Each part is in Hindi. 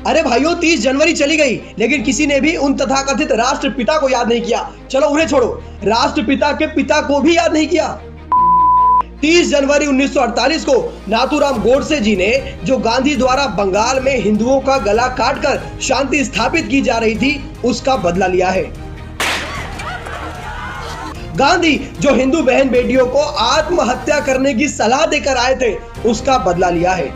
अरे भाइयों, 30 जनवरी चली गई, लेकिन किसी ने भी उन तथाकथित राष्ट्रपिता को याद नहीं किया। चलो उन्हें छोड़ो, राष्ट्रपिता के पिता को भी याद नहीं किया। 30 जनवरी 1948 को नाथूराम गोडसे जी ने, जो गांधी द्वारा बंगाल में हिंदुओं का गला काटकर शांति स्थापित की जा रही थी, उसका बदला लिया है। गांधी जो हिंदू बहन बेटियों को आत्महत्या करने की सलाह देकर आए थे, उसका बदला लिया है।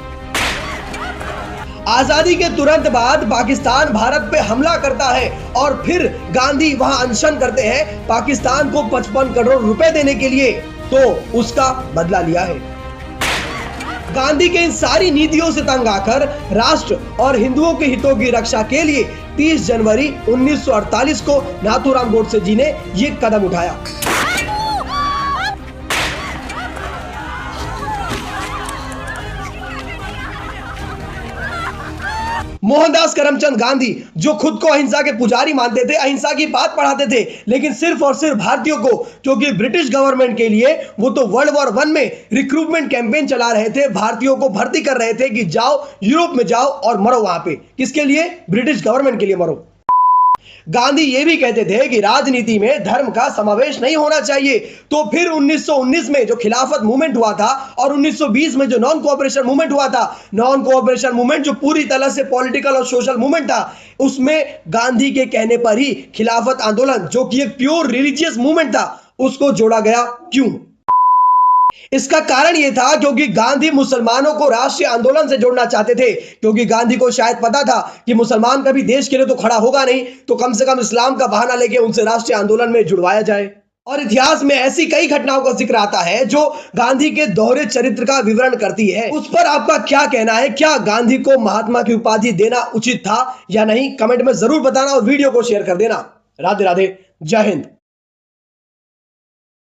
आजादी के तुरंत बाद पाकिस्तान भारत पे हमला करता है और फिर गांधी वहां अनशन करते हैं पाकिस्तान को 55 करोड़ रुपए देने के लिए, तो उसका बदला लिया है। गांधी के इन सारी नीतियों से तंग आकर राष्ट्र और हिंदुओं के हितों की रक्षा के लिए 30 जनवरी 1948 को नाथूराम गोडसे जी ने ये कदम उठाया। मोहनदास करमचंद गांधी, जो खुद को अहिंसा के पुजारी मानते थे, अहिंसा की बात पढ़ाते थे, लेकिन सिर्फ और सिर्फ भारतीयों को, क्योंकि ब्रिटिश गवर्नमेंट के लिए वो तो वर्ल्ड वॉर 1 में रिक्रूटमेंट कैंपेन चला रहे थे, भारतीयों को भर्ती कर रहे थे कि जाओ यूरोप में जाओ और मरो वहां पे। किसके लिए? ब्रिटिश गवर्नमेंट के लिए मरो। गांधी ये भी कहते थे कि राजनीति में धर्म का समावेश नहीं होना चाहिए। तो फिर 1919 में जो खिलाफत मूवमेंट हुआ था और 1920 में जो नॉन कोऑपरेशन मूवमेंट हुआ था, नॉन कोऑपरेशन मूवमेंट जो पूरी तरह से पॉलिटिकल और सोशल मूवमेंट था, उसमें गांधी के कहने पर ही खिलाफत आंदोलन, जो कि एक प्योर रिलीजियस मूवमेंट था, उसको जोड़ा गया। क्यों? इसका कारण यह था क्योंकि गांधी मुसलमानों को राष्ट्रीय आंदोलन से जोड़ना चाहते थे, क्योंकि गांधी को शायद पता था कि मुसलमान कभी देश के लिए तो खड़ा होगा नहीं, तो कम से कम इस्लाम का बहाना लेके उनसे राष्ट्रीय आंदोलन में जुड़वाया जाए। और इतिहास में ऐसी कई घटनाओं का जिक्र आता है जो गांधी के दोहरे चरित्र का विवरण करती है। उस पर आपका क्या कहना है? क्या गांधी को महात्मा की उपाधि देना उचित था या नहीं? कमेंट में जरूर बताना और वीडियो को शेयर कर देना। राधे राधे, जय हिंद।